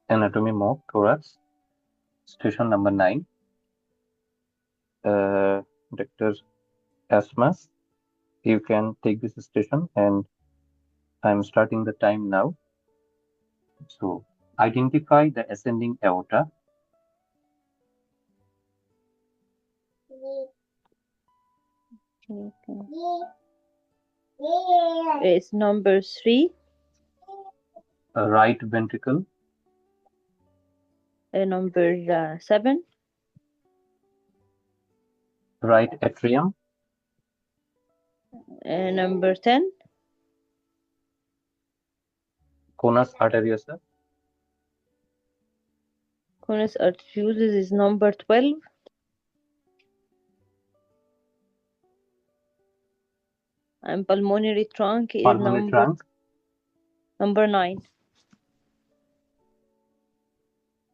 anatomy mock thorax, station number 9. Dr. Asmas, you can take this station, and I'm starting the time now. So, identify the ascending aorta. It's number 3. Right ventricle. Number 7. Right atrium. Number 10. Conus arteriosus. Conus arteriosus is number 12. And pulmonary trunk is Pulmonary trunk. number 9.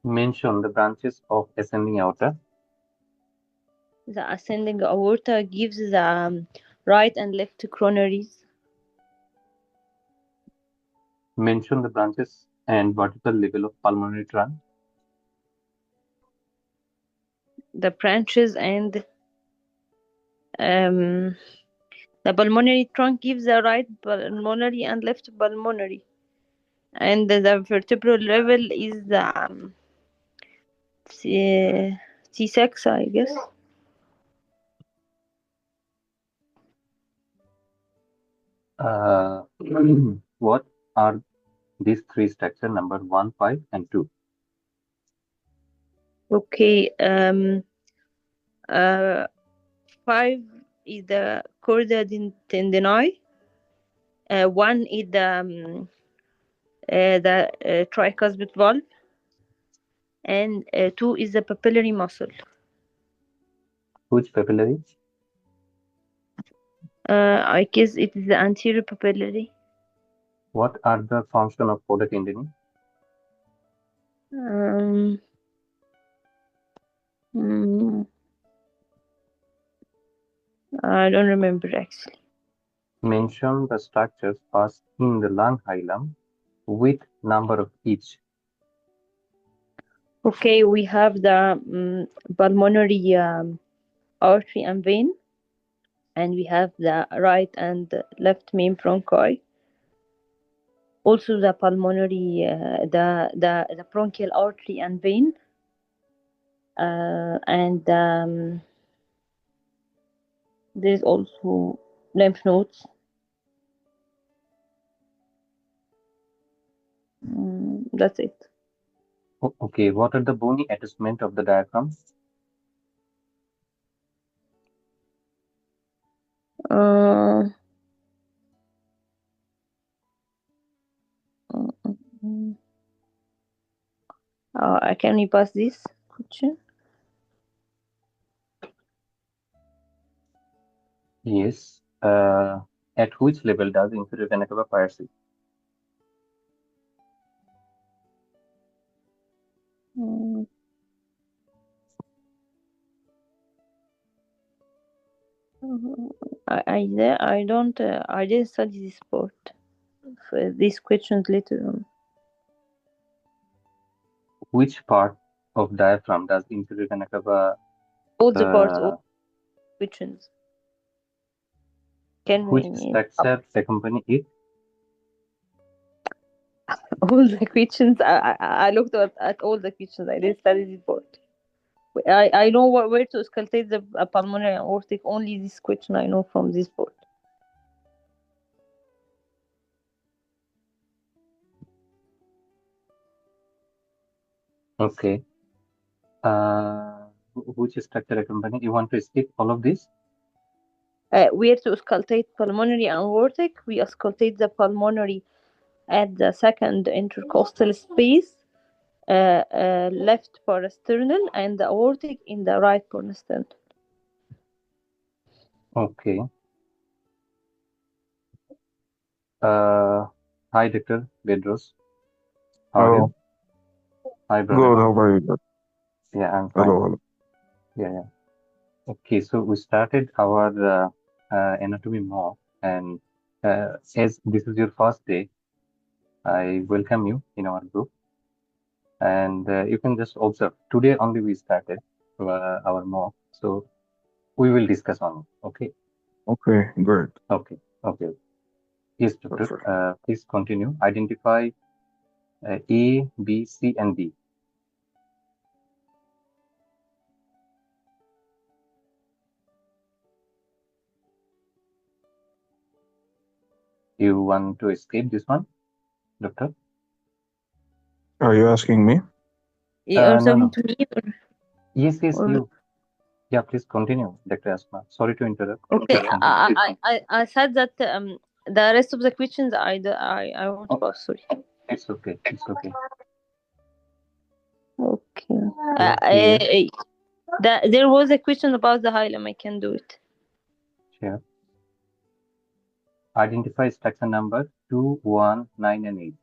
Mention the branches of ascending aorta. The ascending aorta gives the right and left coronaries. Mention the branches and vertical level of pulmonary trunk. The branches and the pulmonary trunk gives the right pulmonary and left pulmonary. And the vertebral level is the C6, I guess. What are these three structures, number 1, 5, and 2? Okay. 5 is the chorda tendini. 1 is the tricuspid valve, and 2 is the papillary muscle. Which papillary? I guess it is the anterior papillary. What are the function of chorda tendini? I don't remember actually. Mention the structures passed in the lung hilum with number of each. Okay, we have the pulmonary artery and vein, and we have the right and left main bronchi. Also, the pulmonary, the bronchial artery and vein, and there is also lymph nodes. That's it. Okay, what are the bony attachment of the diaphragm? Can we pass this question? Yes. At which level does inferior vena cava pierce? I didn't study this part. These questions later on. Which part of diaphragm does inferior vena cava? All the parts, all questions. Which structure accompany it? All the questions. I looked at all the questions. I didn't study this part. I know where to auscultate the pulmonary aortic. Only this question I know from this part. Okay. Which structure accompany? You want to skip all of this? Where to auscultate pulmonary aortic? We auscultate the pulmonary at the second intercostal space, left parasternal, and the aortic in the right parasternal. Okay. Hi, Dr. Bedros. How are you? Hi, brother. Good. How about you? Yeah, I'm fine. Hello. Yeah. Okay, so we started our anatomy mock, and as this is your first day, I welcome you in our group. And you can just observe. Today only we started our mock, so we will discuss on it. Okay. Okay, great. Okay. Okay. Yes, doctor. Perfect. Please continue. Identify A, B, C, and D. You want to escape this one, doctor? Are you asking me? You are No, talking no. to me Yes, yes, or you. Yeah, please continue, Dr. Asma. Sorry to interrupt. okay? Please continue. I said that the rest of the questions I won't Oh, pass. Sorry. it's okay. It's okay. Okay. Okay, here. There was a question about the hilum. I can do it. Share. Identify structure number 2, 1, 9, and 8.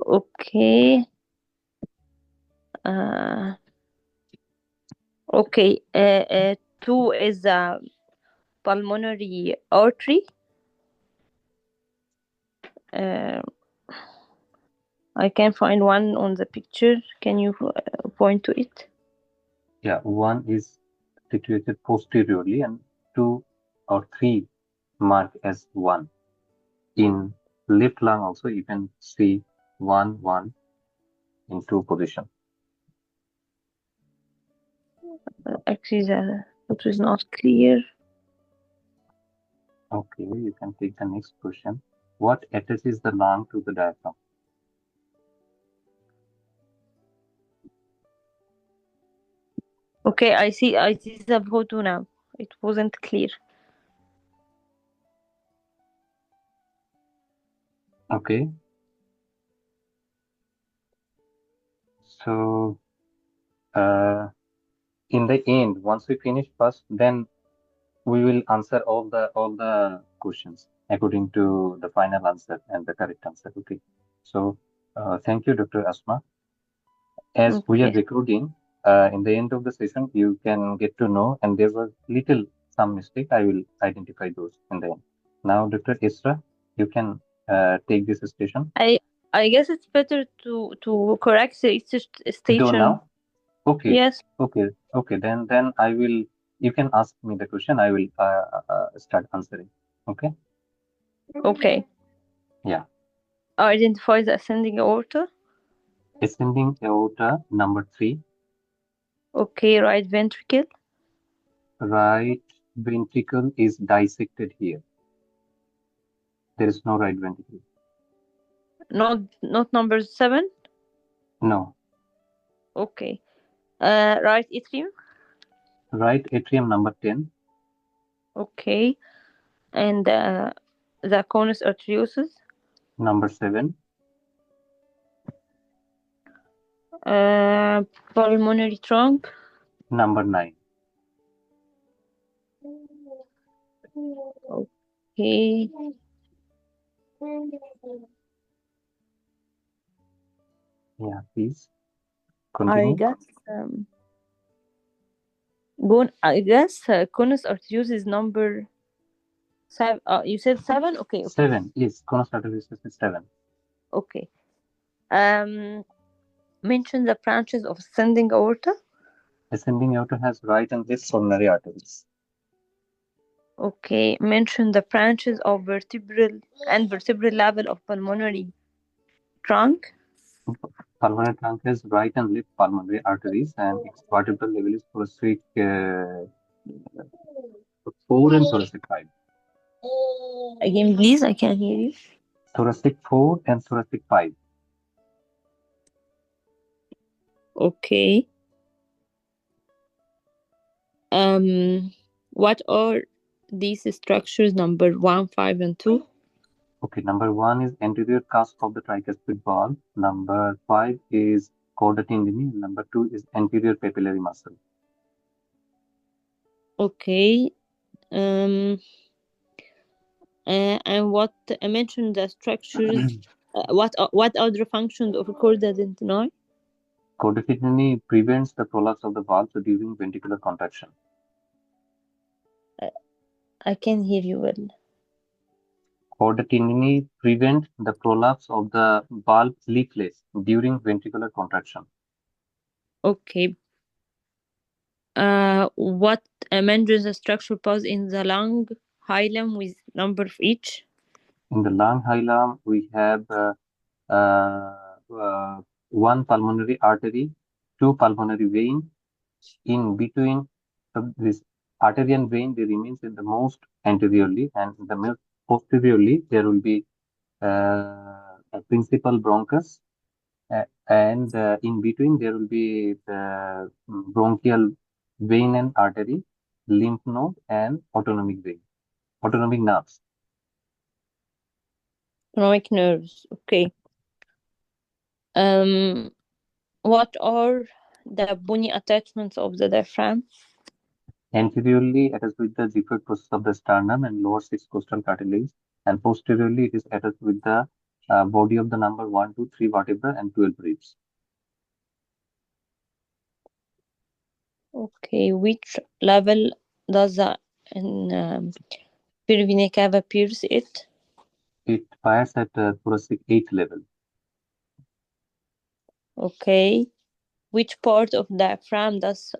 Okay. Uh, okay. Two is a pulmonary artery. Uh, I can find one on the picture. Can you point to it? Yeah, 1 is situated posteriorly, and 2 or 3 marked as 1. In left lung also, you can see 1, 1 in 2 position. Actually, it was not clear. Okay, you can take the next question. What attaches the lung to the diaphragm? Okay, I see the photo now. It wasn't clear. Okay, so in the end, once we finish first, then we will answer all the questions according to the final answer and the correct answer. Okay. So thank you, Dr. Asma. As we are Okay. recording, in the end of the session, you can get to know, and there was little some mistake. I will identify those in the end. Now, Dr. Isra, you can take this station. I I guess it's better to correct each Do station. now. Okay. Yes. Okay. Okay. Then I will. You can ask me the question. I will start answering. Okay. Okay. Yeah. Identify the ascending aorta. Ascending aorta number 3. Okay, right ventricle. Right ventricle is dissected here. There is no right ventricle. Not number 7. No. Okay. Right atrium. Right atrium number 10. Okay. And the conus arteriosus. Number 7. Uh, Pulmonary trunk. Number 9. Okay. Yeah, please I continue. guess conus arteriosus is number 7. You said 7. Okay. Okay. 7 is conus arteriosus is 7. Okay. Um, Mention the branches of ascending aorta. Ascending aorta has right and left pulmonary arteries. Okay. Mention the branches of vertebral and vertebral level of pulmonary trunk. Pulmonary trunk has right and left pulmonary arteries, and its vertebral level is thoracic 4 and thoracic 5. Again, please, I can hear you. Thoracic 4 and thoracic 5. Okay. What are these structures? Number 1, 5, and 2. Okay, number 1 is anterior cusp of the tricuspid valve. Number 5 is chorda tendineae. Number 2 is anterior papillary muscle. Okay. Um. And what I mentioned the structures. What are the functions of chorda tendineae? Chorda tendineae prevents the prolapse of the valve during ventricular contraction. I can hear you well. Chordatineae prevent the prolapse of the valve leaflets during ventricular contraction. Okay. What manages the structure pause in the lung hilum with number of each? In the lung hilum, we have one pulmonary artery, two pulmonary veins. In between this artery and vein, they remains in the most anteriorly, and in the most posteriorly, there will be a principal bronchus, and in between there will be the bronchial vein and artery, lymph node, and autonomic nerves. Autonomic nerves. Okay. What are the bony attachments of the diaphragm? Anteriorly, it is with the xiphoid process of the sternum and lower six costal cartilage, and posteriorly, it is attached with the body of the number 1, 2, 3 vertebra and 12 ribs. Okay. Which level does the vena cava pierce it? It fires at thoracic 8 level. Okay. Which part of the diaphragm does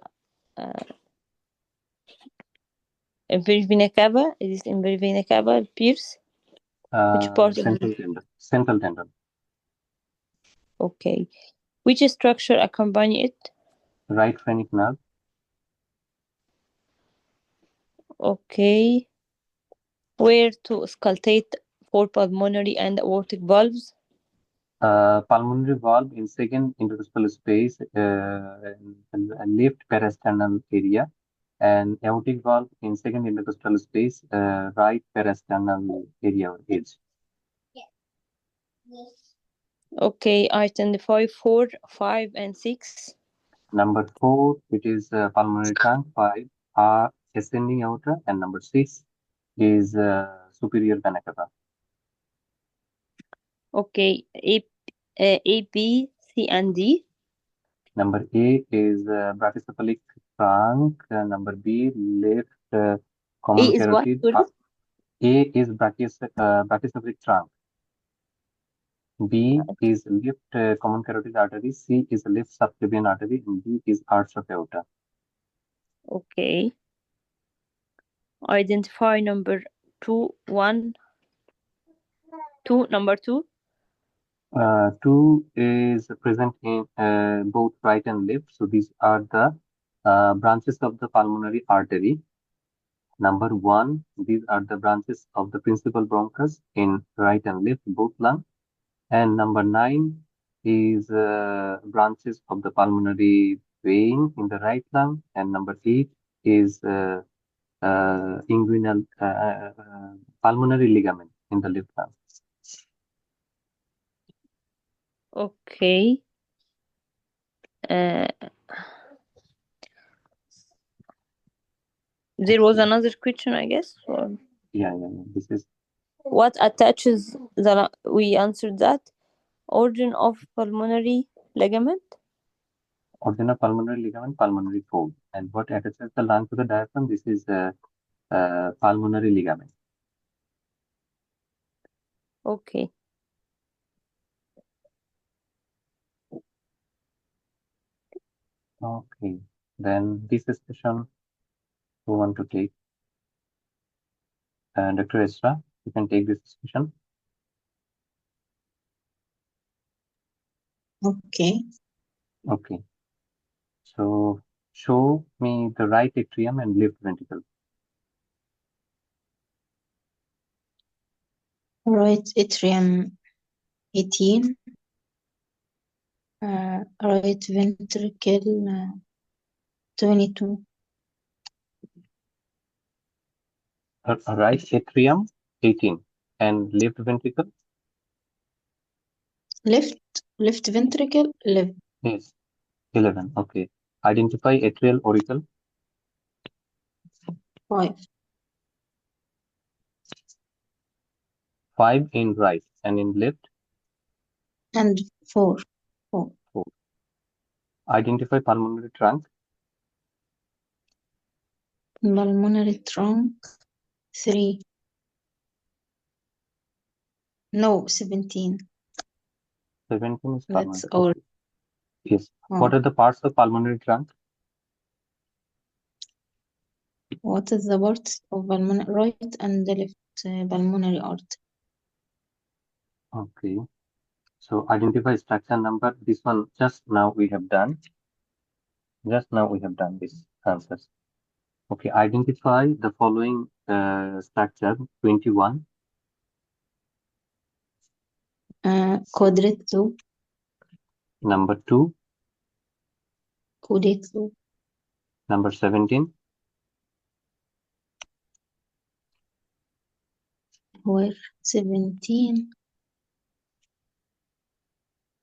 vena cava? Is it vena cava pierce? Which part of Central the... tendon. Central tendon. Okay. Which structure accompany it? Right phrenic nerve. Okay. Where to auscultate for pulmonary and aortic valves? Pulmonary valve in second interstitial space, left parasternal area, and aortic valve in second intercostal space, right parasternal area or edge. Okay, identify 4, 5, and 6. Number 4, it is pulmonary trunk. 5 are ascending aorta, and number 6 is superior vena cava. Okay, A, B, C, and D. Number A is brachycephalic trunk. Number B, left A common is what? carotid. Sorry? A is brachycephalic trunk. B is left common carotid artery. C is left subclavian artery. And D is arch of aorta. Okay. Identify number 2, 1, 2, number 2. 2 is present in both right and left. So these are the branches of the pulmonary artery. Number 1, these are the branches of the principal bronchus in right and left, both lung. And number 9 is branches of the pulmonary vein in the right lung. And number 8 is inguinal pulmonary ligament in the left lung. Okay. Uh, there was another question, I guess. Or Yeah. This is what attaches the... We answered that. Origin of pulmonary ligament. ordinal pulmonary ligament, pulmonary fold. And what attaches the lung to the diaphragm? This is pulmonary ligament. Okay. Okay. Then this session, who want to take? Dr. Esra, you can take this discussion. Okay. Okay. So show me the right atrium and left ventricle. Right atrium 18. Right ventricle 22. Right atrium 18 and left ventricle Left ventricle 11. is 11. Okay. Identify atrial auricle. 5. 5 in right and in left And 4. 4. 4. Identify pulmonary trunk. Pulmonary trunk 3. No, 17. 17 is That's pulmonary. all. Okay. Yes. Oh. What are the parts of pulmonary trunk? What is the part of pulmonary right and the left pulmonary artery? Okay. So identify structure number. This one just now we have done. Just now we have done this answers. Okay. Identify the following structure. 21. Quadrate loop, Number 2. caudate loop, Number 17. where 17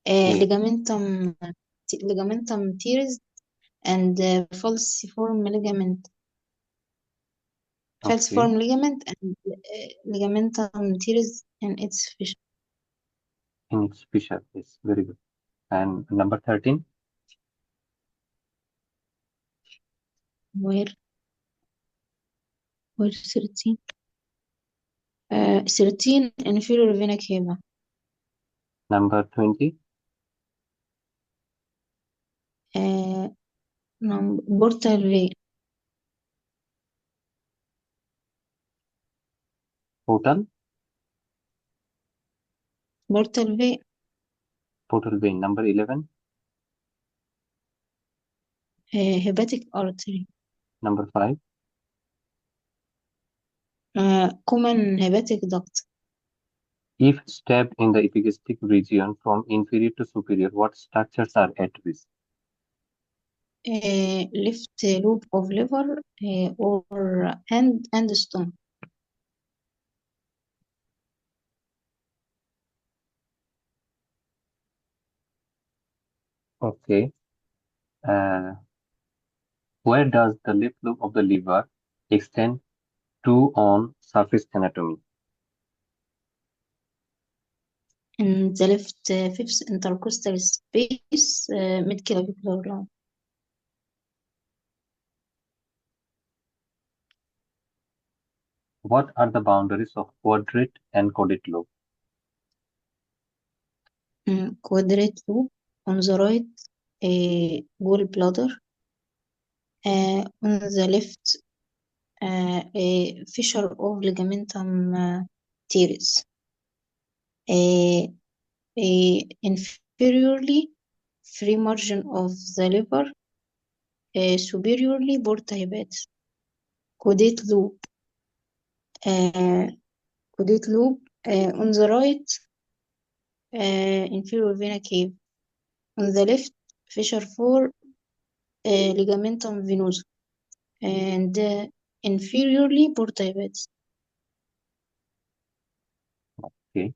Yes. ligamentum teres and falciform ligament. Okay. Falciform ligament and ligamentum teres and its fissure. In its fissure. Yes. Very good. And number 13. Where 13? 13 inferior vena cava. Number 20. Portal vein. Portal. Portal vein. Portal vein. Number 11. Hepatic artery. Number 5. Common hepatic duct. If stabbed in the epigastric region from inferior to superior, what structures are at risk? Left lobe of liver or and stomach. Okay. Where does the left lobe of the liver extend to on surface anatomy? In the left fifth intercostal space, mid-clavicular line. What are the boundaries of quadrate and caudate lobe? Quadrate lobe on the right, gallbladder. On the left, a fissure of ligamentum teres. Inferiorly, free margin of the liver. Superiorly, porta hepatis. Caudate lobe. Caudate lobe on the right, inferior vena cava. On the left, fissure for ligamentum venosus. And inferiorly, porta hepatis. Okay.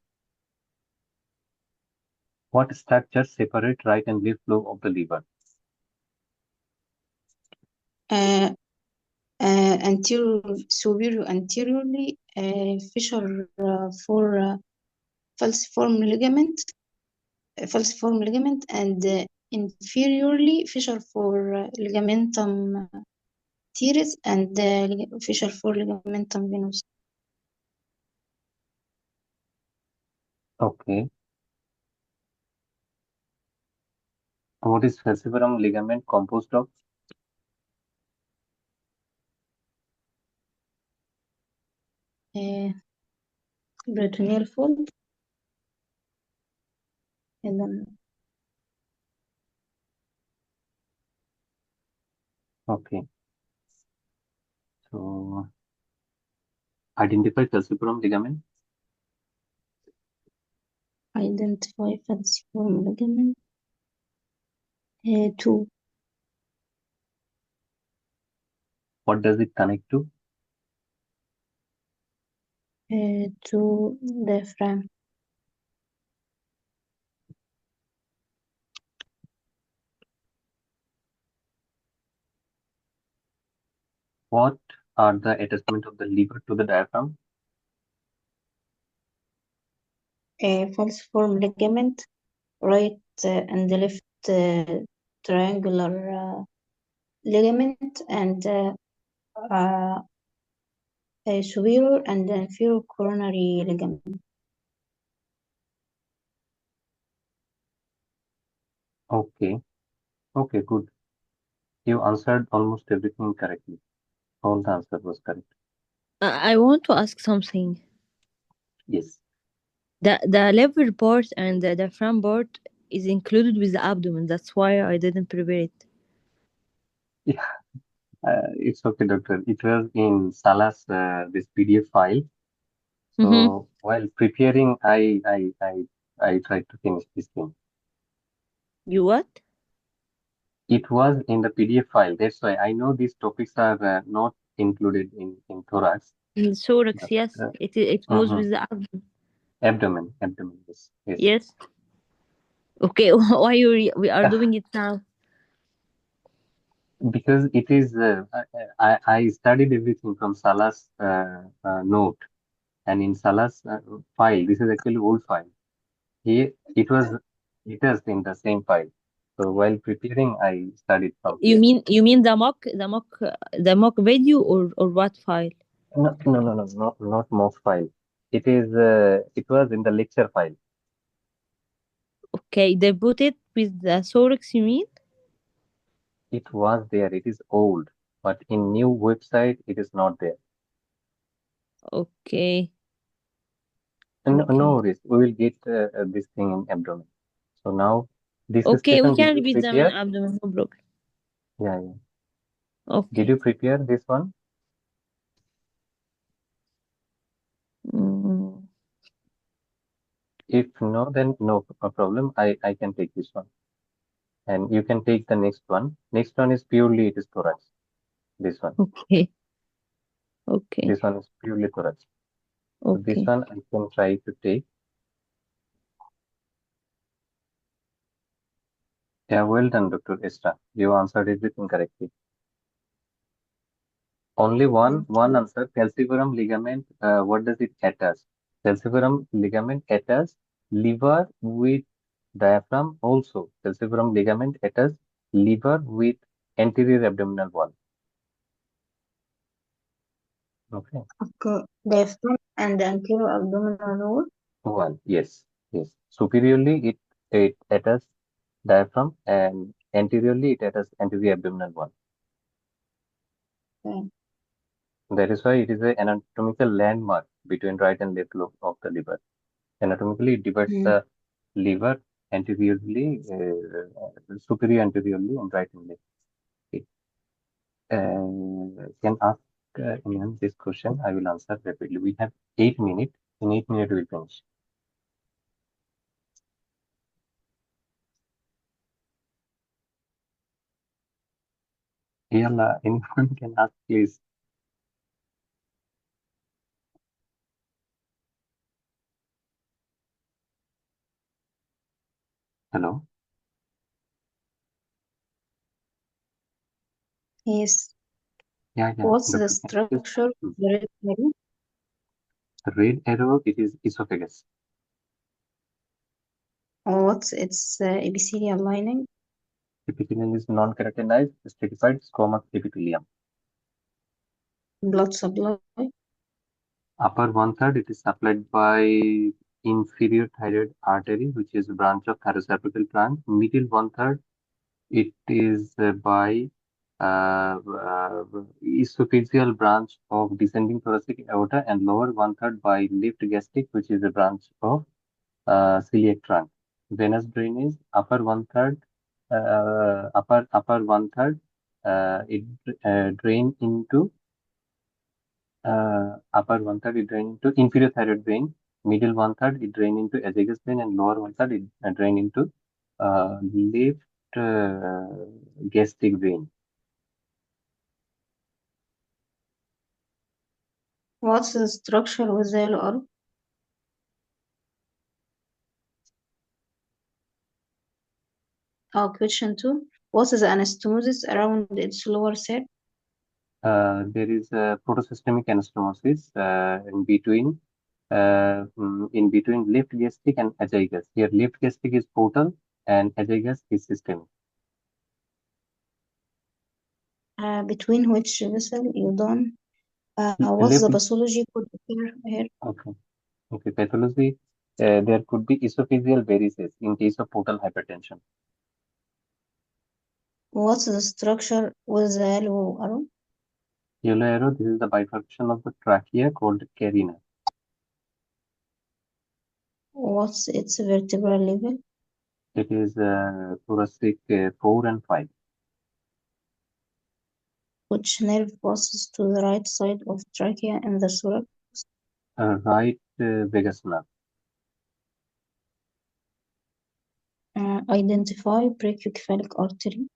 What structures separate right and left lobe of the liver? Anteriorly, fissure for falciform ligament, and inferiorly fissure for ligamentum teres and fissure for ligamentum venous. Okay. What is falciparum ligament composed of? Peritoneal fold, and then Okay. So identify falciparum ligament. identify falciform ligament. 2. What does it connect to? To diaphragm. What are the attachment of the liver to the diaphragm? Falciform ligament, right and left triangular ligament, and superior and inferior coronary ligament. Okay. Okay, good. You answered almost everything correctly. All the answer was correct. I want to ask something. Yes. The liver part and the front part is included with the abdomen. That's why I didn't prepare it. Yeah, it's okay, doctor. It was in Salah's this PDF file. Mm-hmm. So while preparing, I tried to finish this thing. You what? It was in the PDF file. That's why I know these topics are not included in thorax. In thorax, But, yes. uh, It goes mhm. with the abdomen. Abdomen. Yes, yes. Yes. Okay. Why we are doing it now? Because it is, I studied everything from Salah's note, and in Salah's file. This is actually old file. He it was in the same file. So while preparing, I studied from here. You mean the mock video or what file? No, not mock file. It was in the lecture file. Okay, they put it with the thorax. You mean? It was there. It is old, but in new website, it is not there. Okay. No, no Okay. worries. We will get this thing in abdomen. So now, this Okay, we station, did can you repeat them in prepare? abdomen. No problem. Yeah. Did Okay. you prepare this one? Mm, If no, then no problem. I can take this one, and you can take the next one. Next one is purely it is thorax. This one. okay. Okay. This one is purely thorax. So this Okay. one I can try to take. Yeah, well done, Dr. Esther. You answered everything correctly. Only one Okay. answer. Calciferum ligament. What does it attach? Calciferum ligament attach liver with diaphragm. Also, calciferum ligament attach liver with anterior abdominal wall. Okay, Okay. Diaphragm and the anterior abdominal wall. wall. Yes. Superiorly, it attach diaphragm, and anteriorly it attach anterior abdominal wall. Okay. That is why it is an anatomical landmark between right and left lobe of the liver. Anatomically, it divides Mm. the liver anteriorly, superior anteriorly, and right and left. Okay. Can ask anyone this question? I will answer rapidly. We have 8 minutes. In 8 minutes, we'll finish. Yalla, anyone can ask, please. Hello. Yes. Yeah. What's the Doctor, can you just structure of the red herring? the red arrow? It is esophagus. What's its epithelial lining? Epithelium is non-keratinized, stratified squamous epithelium. Blood supply. Upper one third, it is supplied by inferior thyroid artery, which is a branch of thoracocervical branch. Middle one third, it is by uh, esophageal branch of descending thoracic aorta, and lower one third by left gastric, which is a branch of celiac trunk. Venous drainage, upper one third, upper one third, it drain into upper one third it drain into inferior thyroid vein, middle one third it drain into azygous vein, and lower one third it drain into left gastric vein. What's the structure with the LR? Question 2. What is the anastomosis around its lower third? There is a protosystemic anastomosis in between left gastric and azygos. Here, left gastric is portal and azygos is systemic. Between which vessel you done? What's Left, the pathology could occur here? okay, okay. Pathology, there could be esophageal varices in case of portal hypertension. What's the structure with the yellow arrow? Yellow arrow, this is the bifurcation of the trachea called carina. What's its vertebral level? It is thoracic 4 and 5. Which nerve passes to the right side of trachea in the thorax? Right vagus nerve. Identify brachiocephalic artery.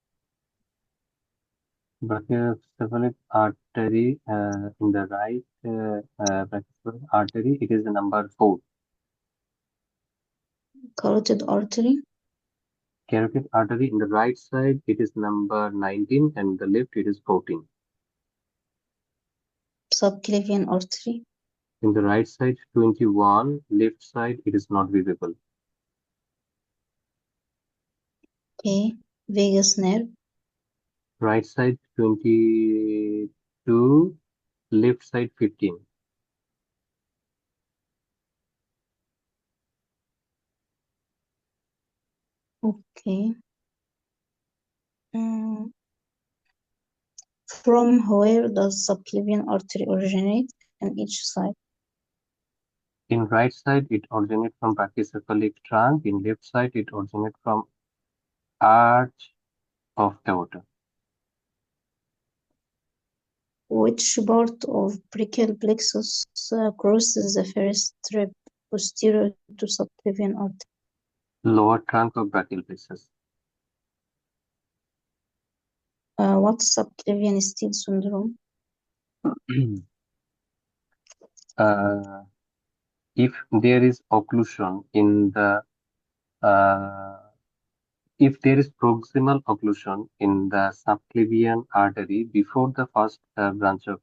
Brachiocephalic artery in the right brachiocephalic artery, it is the number 4. Carotid artery. Carotid artery in the right side, it is number 19, and the left, it is 14. Subclavian artery. In the right side, 21, left side, it is not visible. Okay. Vagus nerve. Right side, 22, left side, 15. Okay. From where does subclavian artery originate in each side? In right side, it originates from brachycephalic trunk. In left side, it originates from arch of aorta. Which part of brachial plexus crosses the first rib posterior to subclavian artery? Lower trunk of brachial plexus. What's subclavian steal syndrome? If there is occlusion in the if there is proximal occlusion in the subclavian artery before the first branch of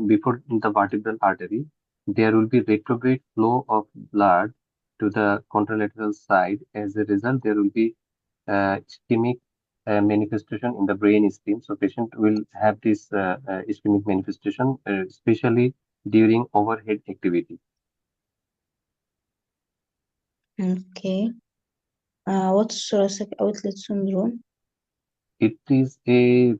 before the vertebral artery, there will be retrograde flow of blood to the contralateral side. As a result, there will be ischemic manifestation in the brain stem. So patient will have this ischemic manifestation, especially during overhead activity. Okay. What's thoracic outlet syndrome? It is it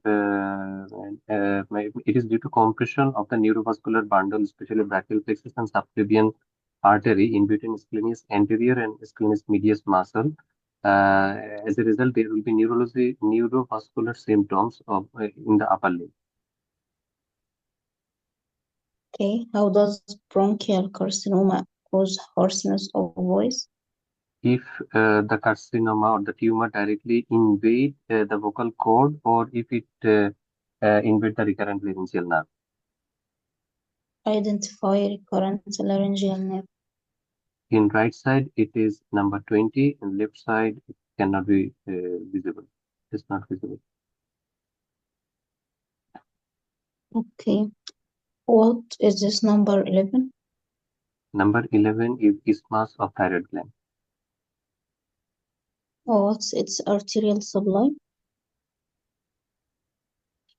is due to compression of the neurovascular bundle, especially brachial plexus and subclavian artery in between scalenus anterior and scalenus medius muscle. As a result, there will be neurovascular symptoms of in the upper limb. Okay. How does bronchial carcinoma cause hoarseness of voice? If the carcinoma or the tumor directly invade the vocal cord, or if it invade the recurrent laryngeal nerve. Identify recurrent laryngeal nerve. In right side, it is number 20, and left side, it cannot be visible. It's not visible. Okay. What is this number 11? Number 11 is isthmus of thyroid gland. What's its arterial supply?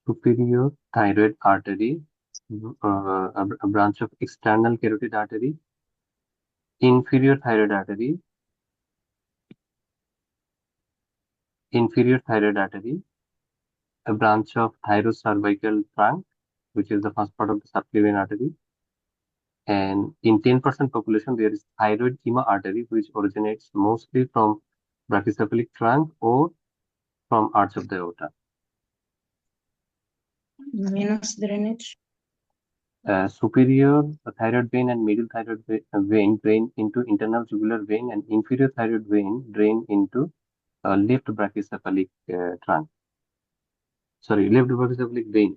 Superior thyroid artery, a branch of external carotid artery. Inferior thyroid artery. Inferior thyroid artery, a branch of thyrocervical trunk, which is the first part of the subclavian artery. And in 10% population, there is thyroid ema artery, which originates mostly from brachycephalic trunk or from arch of the aorta. Venous drainage. Superior thyroid vein and middle thyroid vein drain into internal jugular vein, and inferior thyroid vein drain into left brachycephalic trunk. Sorry, left brachycephalic vein.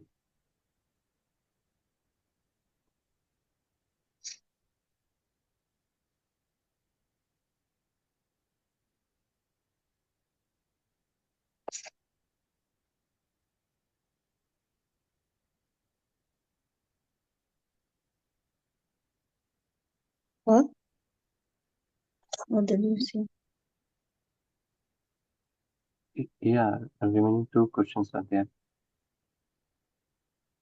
What? What did you say? Yeah, remaining two questions are there.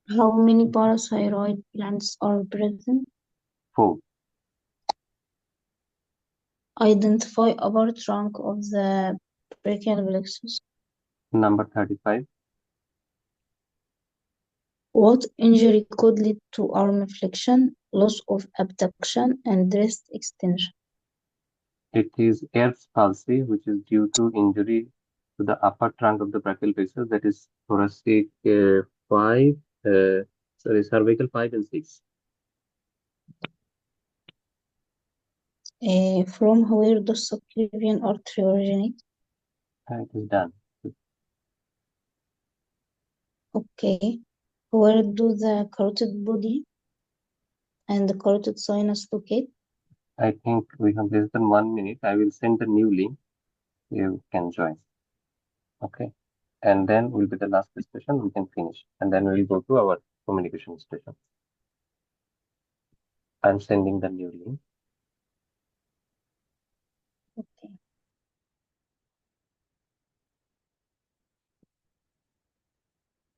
How many parathyroid glands are present? 4. Identify upper trunk of the brachial plexus. Number 35. What injury could lead to arm flexion, loss of abduction, and wrist extension? It is Erb's palsy, which is due to injury to the upper trunk of the brachial plexus, that is thoracic 5, cervical 5 and 6. From where does subclavian artery originate? It is done. Okay. Where do the carotid body and the carotid sinus locate? I think we have less than 1 minute. I will send the new link. You can join. Okay. And then will be the last discussion. We can finish. And then we'll go to our communication station. I'm sending the new link.